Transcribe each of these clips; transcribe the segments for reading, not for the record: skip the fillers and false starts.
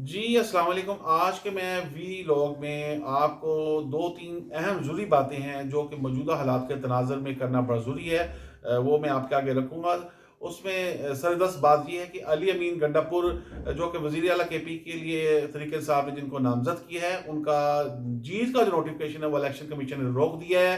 جی السلام علیکم۔ آج کے میں وی لاگ میں آپ کو دو تین اہم ضروری باتیں ہیں جو کہ موجودہ حالات کے تناظر میں کرنا بڑا ضروری ہے، وہ میں آپ کے آگے رکھوں گا۔ اس میں سردست بات یہ ہے کہ علی امین گنڈا پور جو کہ وزیر اعلیٰ کے پی کے لیے طریق انصاف نے جن کو نامزد کیا ہے، ان کا جیت کا جو نوٹیفکیشن ہے وہ الیکشن کمیشن نے روک دیا ہے۔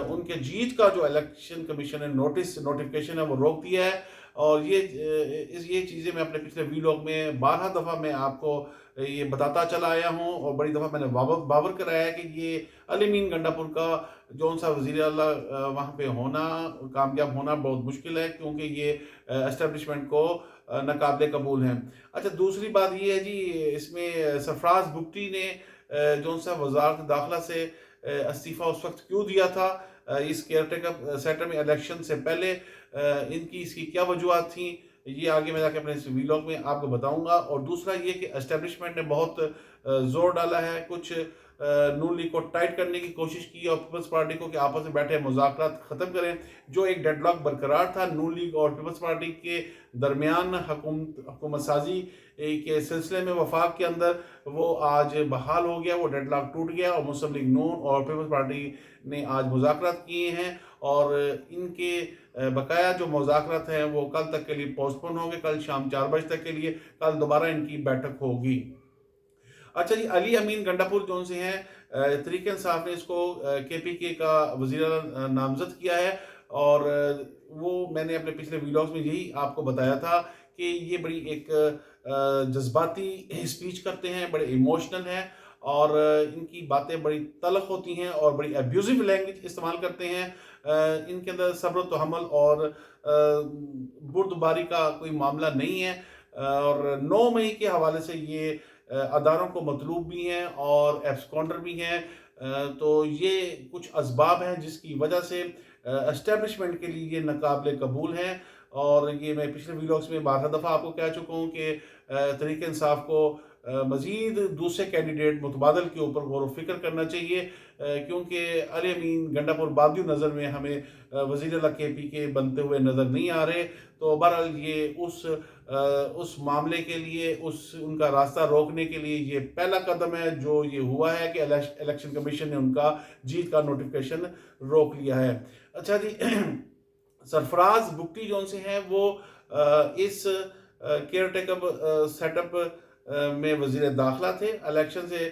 ان کے جیت کا جو الیکشن کمیشن نے نوٹیفکیشن ہے وہ روک دیا ہے۔ اور یہ چیزیں میں اپنے پچھلے ویلاگ میں بارہ دفعہ میں آپ کو یہ بتاتا چلا آیا ہوں، اور بڑی دفعہ میں نے باور کرایا ہے کہ یہ علی امین گنڈا پور کا جون سا وزیر اعلیٰ وہاں پہ ہونا، کامیاب ہونا بہت مشکل ہے، کیونکہ یہ اسٹیبلشمنٹ کو ناقابل قبول ہیں۔ اچھا، دوسری بات یہ ہے جی، اس میں سرفراز بگٹی نے جون سا وزارت داخلہ سے استعفیٰ اس وقت کیوں دیا تھا، اس کیئر ٹیکر سیٹر میں الیکشن سے پہلے اس کی کیا وجوہات تھیں، یہ آگے میں جا کے اپنے اس ویلاگ میں آپ کو بتاؤں گا۔ اور دوسرا یہ کہ اسٹیبلشمنٹ نے بہت زور ڈالا ہے، کچھ نون لیگ کو ٹائٹ کرنے کی کوشش کی اور پیپلز پارٹی کو کہ آپس میں بیٹھے مذاکرات ختم کریں۔ جو ایک ڈیڈ لاک برقرار تھا نون لیگ اور پیپلز پارٹی کے درمیان حکومت سازی کے سلسلے میں وفاق کے اندر، وہ آج بحال ہو گیا، وہ ڈیڈ لاک ٹوٹ گیا، اور مسلم لیگ نون اور پیپلز پارٹی نے آج مذاکرات کیے ہیں، اور ان کے بقایا جو مذاکرات ہیں وہ کل تک کے لیے پوسٹ پون ہوں گے، کل شام 4 بجے تک کے لیے، کل دوبارہ ان کی بیٹھک ہوگی۔ اچھا جی، علی امین گنڈا پور جون سے ہیں، طریق انصاف نے اس کو کے پی کے کا وزیر اعلیٰ نامزد کیا ہے، اور وہ میں نے اپنے پچھلے ویلاگز میں یہی آپ کو بتایا تھا کہ یہ بڑی ایک جذباتی اسپیچ کرتے ہیں، بڑے ایموشنل ہیں، اور ان کی باتیں بڑی تلخ ہوتی ہیں اور بڑی ابیوزو لینگویج استعمال کرتے ہیں۔ ان کے اندر صبر و تحمل اور بردباری کا کوئی معاملہ نہیں ہے، اور 9 مئی کے حوالے سے یہ اداروں کو مطلوب بھی ہیں اور ایبسکونڈر بھی ہیں۔ تو یہ کچھ اسباب ہیں جس کی وجہ سے اسٹیبلشمنٹ کے لیے یہ ناقابل قبول ہیں، اور یہ میں پچھلے ویلاگز میں 12 دفعہ آپ کو کہہ چکا ہوں کہ طریق انصاف کو مزید دوسرے کینڈیڈیٹ متبادل کے اوپر غور و فکر کرنا چاہیے، کیونکہ علی امین گنڈا پور بادی نظر میں ہمیں وزیر اعلیٰ کے پی کے بنتے ہوئے نظر نہیں آ رہے۔ تو بہرحال یہ اس معاملے کے لیے، ان کا راستہ روکنے کے لیے یہ پہلا قدم ہے جو یہ ہوا ہے کہ الیکشن کمیشن نے ان کا جیت کا نوٹیفکیشن روک لیا ہے۔ اچھا جی، سرفراز بگٹی جون سے ہیں، وہ اس کیئر ٹیکر سیٹ اپ میں وزیر داخلہ تھے۔ الیکشن سے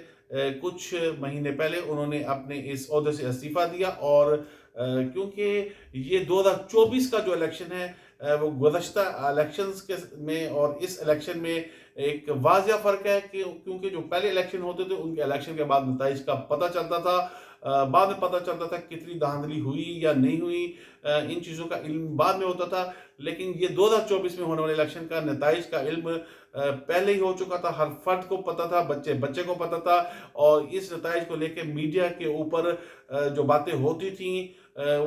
کچھ مہینے پہلے انہوں نے اپنے اس عہدے سے استعفیٰ دیا، اور کیونکہ یہ 2024 کا جو الیکشن ہے وہ گزشتہ الیکشنز میں اور اس الیکشن میں ایک واضح فرق ہے، کیونکہ جو پہلے الیکشن ہوتے تھے ان کے الیکشن کے بعد نتائج کا پتہ چلتا تھا، بعد میں پتہ چلتا تھا کتنی دھاندلی ہوئی یا نہیں ہوئی، ان چیزوں کا علم بعد میں ہوتا تھا، لیکن یہ 2024 میں ہونے والے الیکشن کا نتائج کا علم پہلے ہی ہو چکا تھا، ہر فرد کو پتہ تھا، بچے کو پتہ تھا، اور اس نتائج کو لے کے میڈیا کے اوپر جو باتیں ہوتی تھیں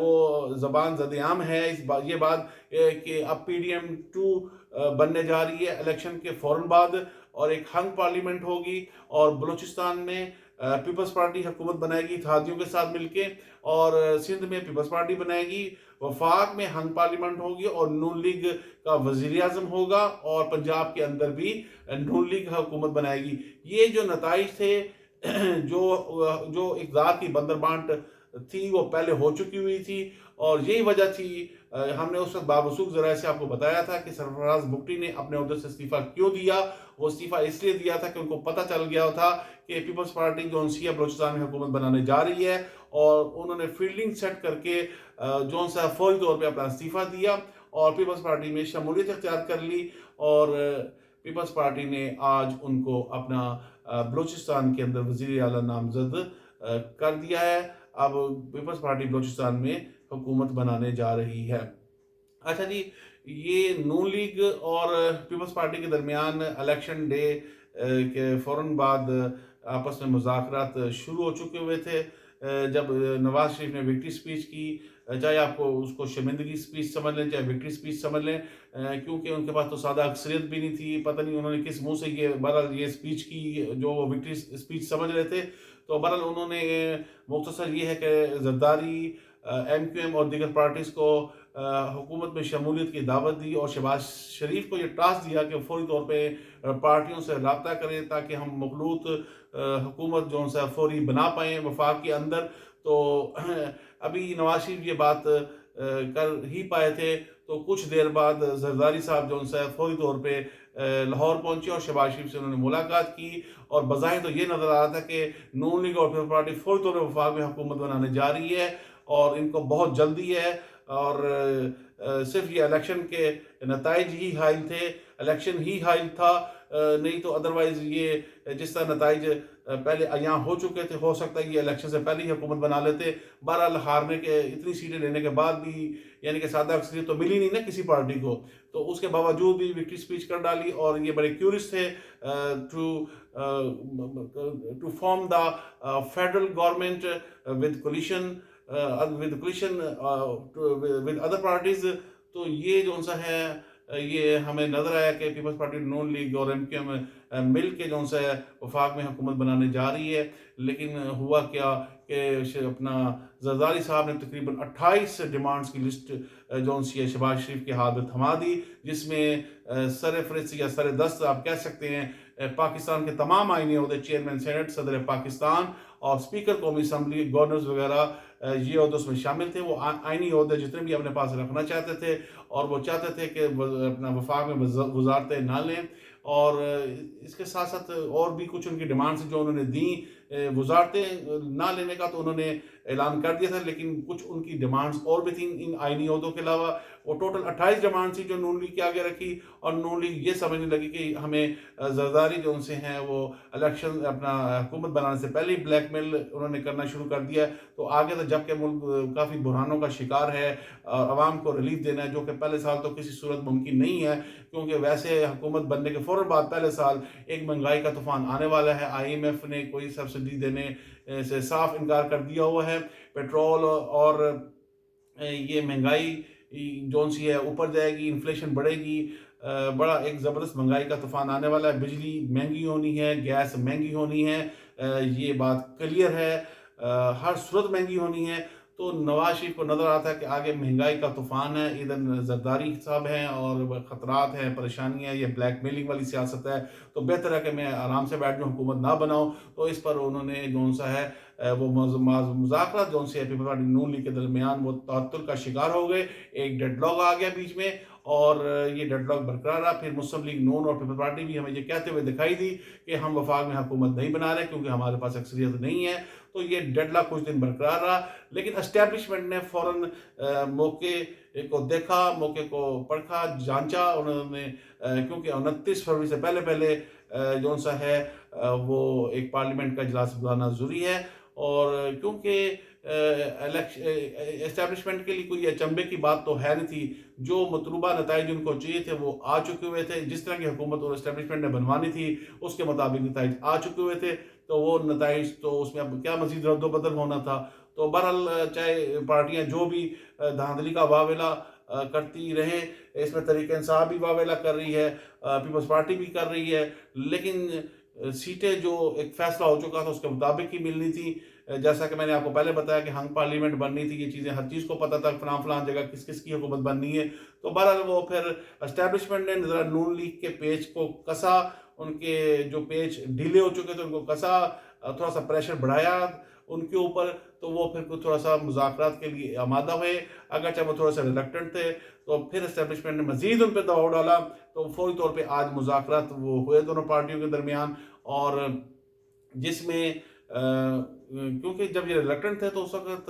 وہ زبان زد عام ہے یہ بات کہ اب پی ڈی ایم 2 بننے جا رہی ہے الیکشن کے فوراً بعد، اور ایک ہنگ پارلیمنٹ ہوگی، اور بلوچستان میں پیپلز پارٹی حکومت بنائے گی اتحادیوں کے ساتھ مل کے، اور سندھ میں پیپلز پارٹی بنائے گی، وفاق میں ہنگ پارلیمنٹ ہوگی اور نون لیگ کا وزیر اعظم ہوگا، اور پنجاب کے اندر بھی نون لیگ حکومت بنائے گی۔ یہ جو نتائج تھے، جو اقدار کی بندر بانٹ تھی وہ پہلے ہو چکی ہوئی تھی، اور یہی وجہ تھی ہم نے اس وقت بابسوخ ذرائع سے آپ کو بتایا تھا کہ سرفراز بگٹی نے اپنے عہدے سے استعفیٰ کیوں دیا۔ وہ استعفیٰ اس لیے دیا تھا کہ ان کو پتہ چل گیا تھا کہ پیپلز پارٹی جونسیا بلوچستان میں حکومت بنانے جا رہی ہے، اور انہوں نے فیلڈنگ سیٹ کر کے جون سا فوری طور پہ اپنا استعفیٰ دیا اور پیپلز پارٹی میں شمولیت اختیار کر لی، اور پیپلز پارٹی نے آج ان کو اپنا بلوچستان کے اندر وزیر اعلیٰ نامزد کر دیا ہے۔ اب پیپلز پارٹی بلوچستان میں حکومت بنانے جا رہی ہے۔ اچھا جی، یہ نون لیگ اور پیپلز پارٹی کے درمیان الیکشن ڈے کے فوراً بعد آپس میں مذاکرات شروع ہو چکے ہوئے تھے، جب نواز شریف نے وکٹری سپیچ کی، چاہے آپ کو اس کو شرمندگی سپیچ سمجھ لیں چاہے وکٹری سپیچ سمجھ لیں، کیونکہ ان کے پاس تو سادہ اکثریت بھی نہیں تھی، پتہ نہیں انہوں نے کس منہ سے یہ سپیچ کی جو وہ وکٹری سپیچ سمجھ رہے تھے۔ تو بہرحال انہوں نے مختصر یہ ہے کہ زرداری، ایم کیو ایم اور دیگر پارٹیز کو हुकूमत में शमूलियत की दावत दी और शहबाज शरीफ को ये टास्क दिया कि फौरी तौर पे पार्टियों से रब्ता करें ताकि हम मखलूत हुकूमत जो सा फौरी बना पाएँ वफाक के अंदर। तो अभी नवाज शरीफ ये बात कर ही पाए थे, तो कुछ देर बाद जरदारी साहब जो सा फौरी तौर पे लाहौर पहुंचे और शहबाज शरीफ से उन्होंने मुलाकात की। और बज़ाहिर तो ये नज़र आ रहा था कि नून लीग और पीपल्स पार्टी फौरी तौर पर वफाक में हुकूमत बनाने जा रही है और इनको बहुत जल्दी है। और सिर्फ ये इलेक्शन के नताइज ही हाइल थे, इलेक्शन ही हाइल था, नहीं तो अदरवाइज़ ये जिस तरह नताइज पहले अयां हो चुके थे, हो सकता है ये इलेक्शन से पहले ही हुकूमत बना लेते। बहरहाल हारने के इतनी सीटें लेने के बाद भी यानी कि सादा अक्सरियत तो मिली नहीं ना किसी पार्टी को, तो उसके बावजूद भी विक्ट्री स्पीच कर डाली। और ये बड़े क्यूरियस थे to form the federal government with coalition with other parties. तो ये जो सा है ये हमें नजर आया कि पीपल्स पार्टी नून लीग और MQM मिल के जो सा है वफाक में हुकूमत बनाने जा रही है। लेकिन हुआ क्या कि अपना जरदारी साहब ने तकरीबन 28 डिमांड्स की लिस्ट जो सी है शहबाज शरीफ के हाथ में थमा दी, जिसमें सर फहरिस्त या सर दस्त आप कह सकते हैं पाकिस्तान के तमाम आईनी ओहदे, चेयरमैन सेनेट, सदर पाकिस्तान और स्पीकर कौमी असम्बली, गवर्नर्स वगैरह ये ओहदे उसमें शामिल थे। वो आईनी ओहदे जितने भी अपने पास रखना चाहते थे और वो चाहते थे कि अपना वफाक में वजारतें ना लें। और इसके साथ साथ और भी कुछ उनकी डिमांड्स जो उन्होंने दी, वजारतें ना लेने का तो उन्होंने ऐलान कर दिया था, लेकिन कुछ उनकी डिमांड्स और भी थी इन आईनी ओहदों के अलावा। वो टोटल 28 डिमांड्स थी जो नून लीग के आगे रखी। और नून लीग ये समझने लगी कि हमें जरदारी जो उनसे हैं वो इलेक्शन अपना हुकूमत बनाने से पहले ही ब्लैकमेल उन्होंने करना शुरू कर दिया। तो आगे तो जबकि मुल्क काफ़ी बुरहानों का शिकार है, आवाम को रिलीफ देना है जो कि पहले साल तो किसी सूरत मुमकिन नहीं है, क्योंकि वैसे हुकूमत बनने के फ़ौरन बाद पहले साल एक महंगाई का तूफान आने वाला है। IMF ने कोई सब्सिडी देने से साफ इनकार कर दिया हुआ है। पेट्रोल और ये महंगाई जोन सी है ऊपर जाएगी, इन्फ्लेशन बढ़ेगी, बड़ा एक ज़बरदस्त महंगाई का तूफान आने वाला है। बिजली महंगी होनी है, गैस महंगी होनी है, ये बात क्लियर है, हर सूरत महंगी होनी है। तो नवाज शरीफ को नज़र आता है कि आगे महंगाई का तूफान है, इधर जरदारी साहब हैं और ख़तरात हैं, परेशानियाँ, ये ब्लैकमेलिंग वाली सियासत है। तो बेहतर है कि मैं आराम से बैठ जाऊँ, हुकूमत ना बनाऊँ। तो इस पर उन्होंने जो सा है वो मुज़ाकरात जो से पीपल्स पार्टी नून लीग के दरमियान वो तअत्तुर का शिकार हो गए। एक डेडलॉक आ गया बीच में और ये डेडलॉक बरकरार रहा। फिर मुस्लिम लीग नून और पीपल्स पार्टी भी हमें ये कहते हुए दिखाई दी कि हम वफाक में हुकूमत नहीं बना रहे क्योंकि हमारे पास अक्सरियत नहीं है। तो ये डेडलॉक कुछ दिन बरकरार रहा, लेकिन एस्टेब्लिशमेंट ने फ़ौरन मौके को देखा, मौके को परखा, जांचा उन्होंने, क्योंकि 29 फरवरी से पहले पहले जो सा है वो एक पार्लियामेंट का इजलास बुलाना ज़रूरी है। और क्योंकि एस्टेब्लिशमेंट के लिए कोई अचंभे की बात तो है नहीं थी, जो मतलूबा नताइज उनको चाहिए थे वो आ चुके हुए थे, जिस तरह की हुकूमत और एस्टेब्लिशमेंट ने बनवानी थी उसके मुताबिक नताइज आ चुके हुए थे। तो वो नताइज तो उसमें अब क्या मजीद रद्दोबदल होना था। तो बहरहाल चाहे पार्टियां जो भी धांधली का वावेला करती रहे, इसमें तरीके इंसाफ भी वावेला कर रही है, पीपल्स पार्टी भी कर रही है, लेकिन सीटें जो एक फैसला हो चुका था उसके मुताबिक ही मिलनी थी। जैसा कि मैंने आपको पहले बताया कि हंग पार्लियामेंट बननी थी, ये चीज़ें हर चीज़ को पता था, फलां जगह किस किस की हुकूमत बननी है। तो बहरहाल वो फिर एस्टेब्लिशमेंट ने ज़रा नून लीग के पेज को कसा, उनके जो पेज ढीले हो चुके थे उनको कसा, थोड़ा सा प्रेशर बढ़ाया उनके ऊपर। तो वो फिर कुछ थोड़ा सा मुज़ाकरात के लिए आमादा हुए, अगरचे वो थोड़ा सा रिलक्टेंट थे। तो फिर एस्टेब्लिशमेंट ने मज़ीद उन पर दबाव डाला, तो फौरी तौर पे आज मुज़ाकरात वो हुए दोनों पार्टियों के दरमियान। और जिसमें क्योंकि जब ये रिलक्टेंट थे तो उस वक्त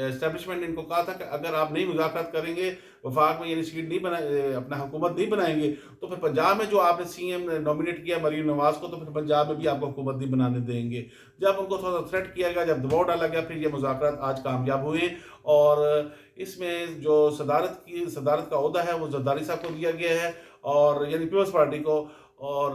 एस्टेब्लिशमेंट ने इनको कहा था कि अगर आप नहीं मुज़ाकरात करेंगे, वफाक में यानी सीट नहीं बनाए, अपना हुकूमत नहीं बनाएंगे, तो फिर पंजाब में जो आपने CM नॉमिनेट किया मरीम नवाज को, तो फिर पंजाब में भी आपको हुकूमत नहीं बनाने देंगे। जब उनको थोड़ा सा थ्रेट किया गया, जब दबाव डाला गया, फिर ये मुज़ाकरात आज कामयाब हुए। और इसमें जो सदारत का ओहदा है वो जरदारी साहब को दिया गया है, और यानी पीपल्स पार्टी को। और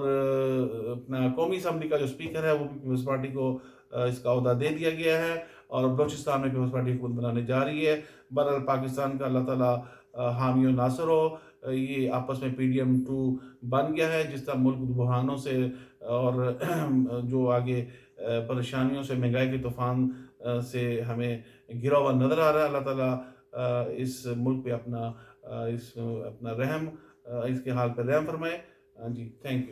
अपना कौमी असम्बली का जो स्पीकर है वो भी पीपल्स पार्टी को इसका ओहदा दे दिया गया है। और बलूचिस्तान में पीपल्स पार्टी हुकूमत बनाने जा रही है। बहरहाल पाकिस्तान का अल्लाह ताला हामी और नासर हो, ये आपस में PDM2 बन गया है। जिस तरह मुल्क बुहानों से और जो आगे परेशानियों से, महंगाई के तूफान से हमें घिरा हुआ नज़र आ रहा है, अल्लाह ताला اس ملک پہ اپنا رحم، اس کے حال پہ رحم فرمائے۔ ہاں جی، تھینک یو۔